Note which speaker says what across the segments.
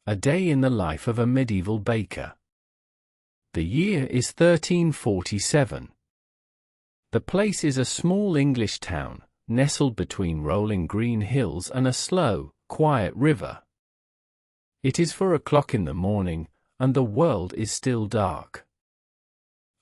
Speaker 1: A day in the life of a medieval baker. The year is 1347. The place is a small English town, nestled between rolling green hills and a slow, quiet river. It is 4 o'clock in the morning, and the world is still dark.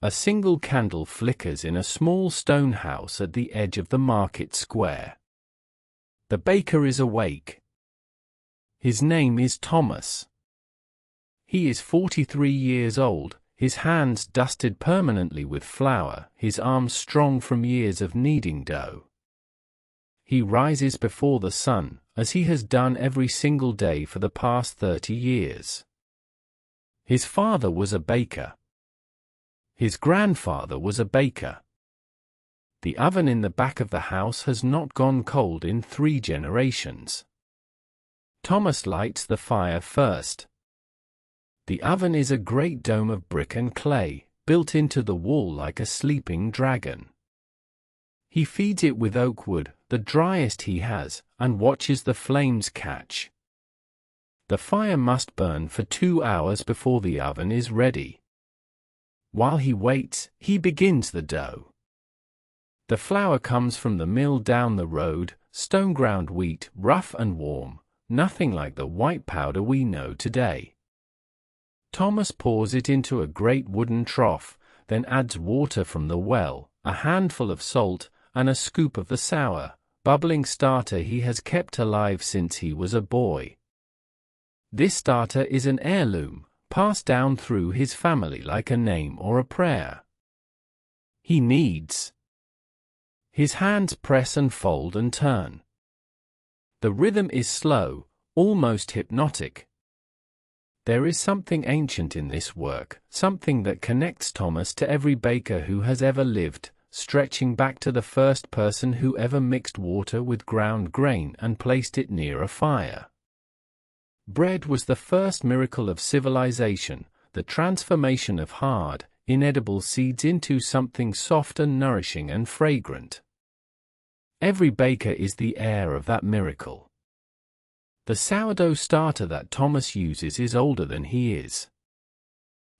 Speaker 1: A single candle flickers in a small stone house at the edge of the market square. The baker is awake. His name is Thomas. He is 43 years old, his hands dusted permanently with flour, his arms strong from years of kneading dough. He rises before the sun, as he has done every single day for the past 30 years. His father was a baker. His grandfather was a baker. The oven in the back of the house has not gone cold in 3 generations. Thomas lights the fire first. The oven is a great dome of brick and clay, built into the wall like a sleeping dragon. He feeds it with oak wood, the driest he has, and watches the flames catch. The fire must burn for 2 hours before the oven is ready. While he waits, he begins the dough. The flour comes from the mill down the road, stone-ground wheat, rough and warm, nothing like the white powder we know today. Thomas pours it into a great wooden trough, then adds water from the well, a handful of salt, and a scoop of the sour, bubbling starter he has kept alive since he was a boy. This starter is an heirloom, passed down through his family like a name or a prayer. He kneads. His hands press and fold and turn. The rhythm is slow, almost hypnotic. There is something ancient in this work, something that connects Thomas to every baker who has ever lived, stretching back to the first person who ever mixed water with ground grain and placed it near a fire. Bread was the first miracle of civilization, the transformation of hard, inedible seeds into something soft and nourishing and fragrant. Every baker is the heir of that miracle. The sourdough starter that Thomas uses is older than he is.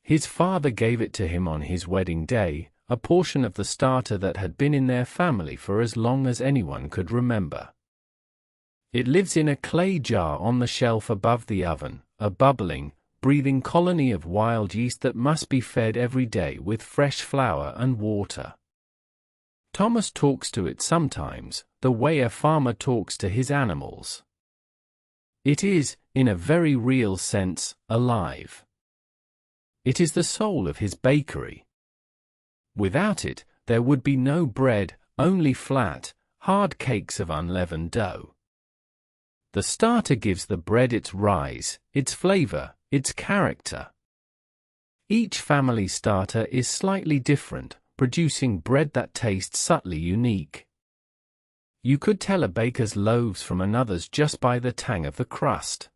Speaker 1: His father gave it to him on his wedding day, a portion of the starter that had been in their family for as long as anyone could remember. It lives in a clay jar on the shelf above the oven, a bubbling, breathing colony of wild yeast that must be fed every day with fresh flour and water. Thomas talks to it sometimes, the way a farmer talks to his animals. It is, in a very real sense, alive. It is the soul of his bakery. Without it, there would be no bread, only flat, hard cakes of unleavened dough. The starter gives the bread its rise, its flavor, its character. Each family starter is slightly different, producing bread that tastes subtly unique. You could tell a baker's loaves from another's just by the tang of the crust.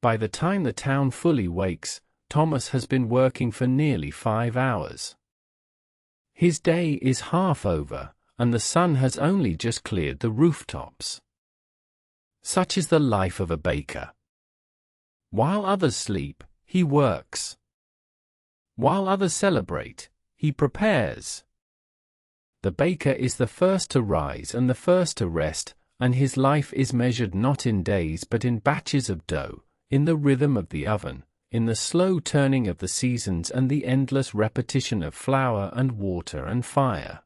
Speaker 1: By the time the town fully wakes, Thomas has been working for nearly 5 hours. His day is half over, and the sun has only just cleared the rooftops. Such is the life of a baker. While others sleep, he works. While others celebrate, he prepares. The baker is the first to rise and the first to rest, and his life is measured not in days but in batches of dough, in the rhythm of the oven, in the slow turning of the seasons and the endless repetition of flour and water and fire.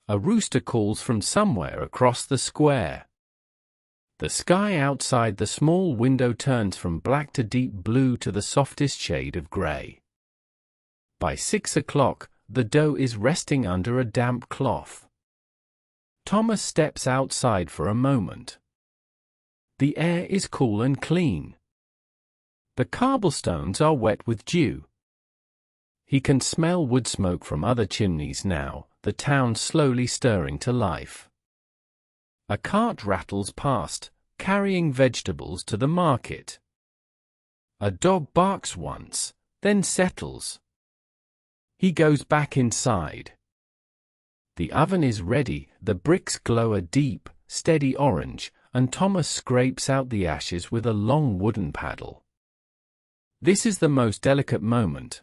Speaker 1: A rooster calls from somewhere across the square. The sky outside the small window turns from black to deep blue to the softest shade of gray. By 6 o'clock, the dough is resting under a damp cloth. Thomas steps outside for a moment. The air is cool and clean. The cobblestones are wet with dew. He can smell wood smoke from other chimneys now, the town slowly stirring to life. A cart rattles past, carrying vegetables to the market. A dog barks once, then settles. He goes back inside. The oven is ready, the bricks glow a deep, steady orange, and Thomas scrapes out the ashes with a long wooden paddle. This is the most delicate moment.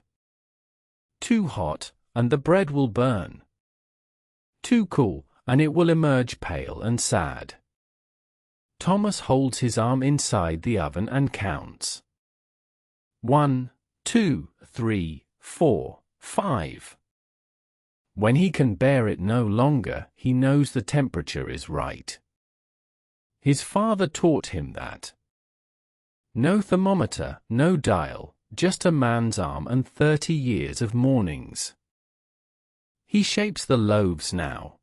Speaker 1: Too hot, and the bread will burn. Too cool, and it will emerge pale and sad. Thomas holds his arm inside the oven and counts. 1, 2, 3, 4, 5. When he can bear it no longer, he knows the temperature is right. His father taught him that. No thermometer, no dial, just a man's arm and 30 years of mornings. He shapes the loaves now.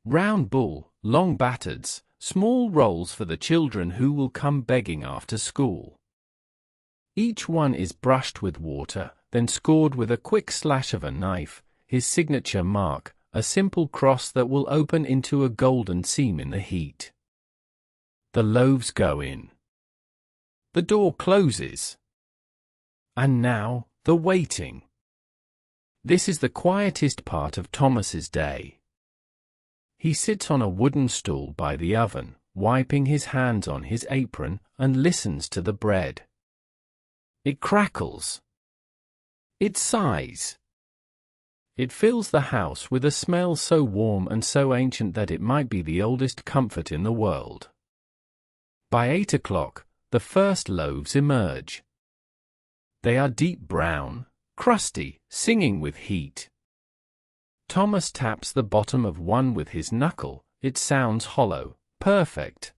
Speaker 1: Round bull, long battards, small rolls for the children who will come begging after school. Each one is brushed with water, then scored with a quick slash of a knife, his signature mark, a simple cross that will open into a golden seam in the heat. The loaves go in. The door closes. And now, the waiting. This is the quietest part of Thomas's day. He sits on a wooden stool by the oven, wiping his hands on his apron, and listens to the bread. It crackles. It sighs. It fills the house with a smell so warm and so ancient that it might be the oldest comfort in the world. By 8 o'clock, the first loaves emerge. They are deep brown, crusty, singing with heat. Thomas taps the bottom of one with his knuckle. It sounds hollow, perfect.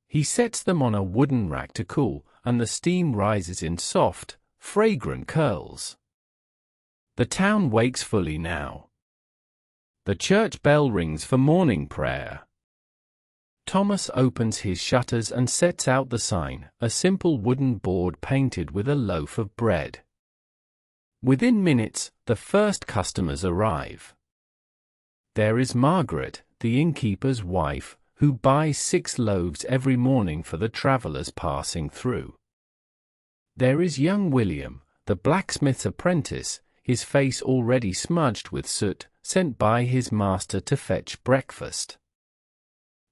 Speaker 1: He sets them on a wooden rack to cool, and the steam rises in soft, fragrant curls. The town wakes fully now. The church bell rings for morning prayer. Thomas opens his shutters and sets out the sign, a simple wooden board painted with a loaf of bread. Within minutes, the first customers arrive. There is Margaret, the innkeeper's wife, who buys 6 loaves every morning for the travelers passing through. There is young William, the blacksmith's apprentice, his face already smudged with soot, sent by his master to fetch breakfast.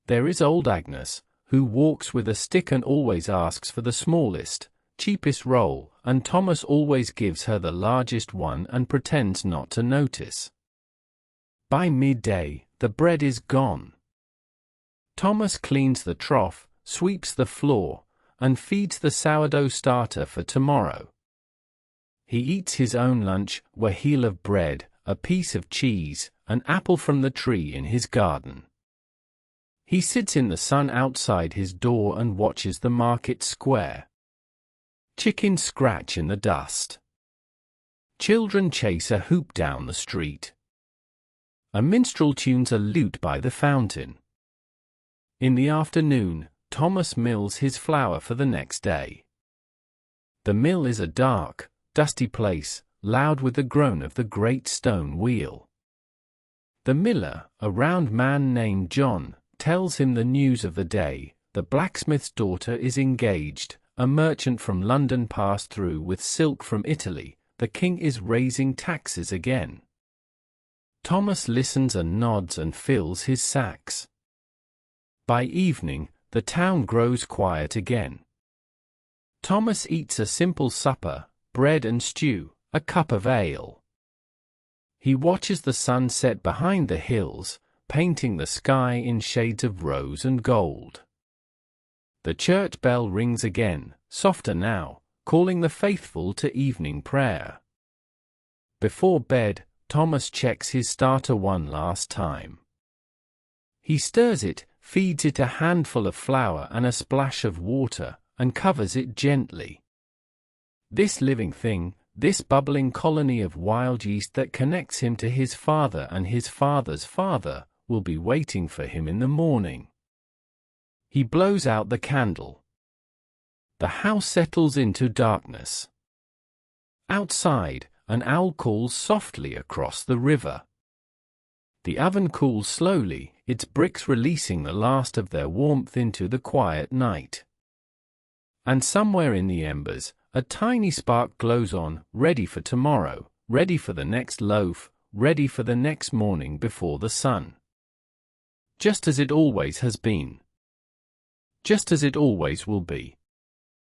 Speaker 1: There is old Agnes, who walks with a stick and always asks for the smallest, cheapest roll, and Thomas always gives her the largest one and pretends not to notice. By midday, the bread is gone. Thomas cleans the trough, sweeps the floor, and feeds the sourdough starter for tomorrow. He eats his own lunch, a heel of bread, a piece of cheese, an apple from the tree in his garden. He sits in the sun outside his door and watches the market square. Chickens scratch in the dust. Children chase a hoop down the street. A minstrel tunes a lute by the fountain. In the afternoon, Thomas mills his flour for the next day. The mill is a dark, dusty place, loud with the groan of the great stone wheel. The miller, a round man named John, tells him the news of the day. The blacksmith's daughter is engaged, a merchant from London passed through with silk from Italy, the king is raising taxes again. Thomas listens and nods and fills his sacks. By evening, the town grows quiet again. Thomas eats a simple supper, bread and stew, a cup of ale. He watches the sun set behind the hills, painting the sky in shades of rose and gold. The church bell rings again, softer now, calling the faithful to evening prayer. Before bed, Thomas checks his starter one last time. He stirs it, feeds it a handful of flour and a splash of water, and covers it gently. This living thing, this bubbling colony of wild yeast that connects him to his father and his father's father, will be waiting for him in the morning. He blows out the candle. The house settles into darkness. Outside, an owl calls softly across the river. The oven cools slowly, its bricks releasing the last of their warmth into the quiet night. And somewhere in the embers, a tiny spark glows on, ready for tomorrow, ready for the next loaf, ready for the next morning before the sun. Just as it always has been. just as it always will be.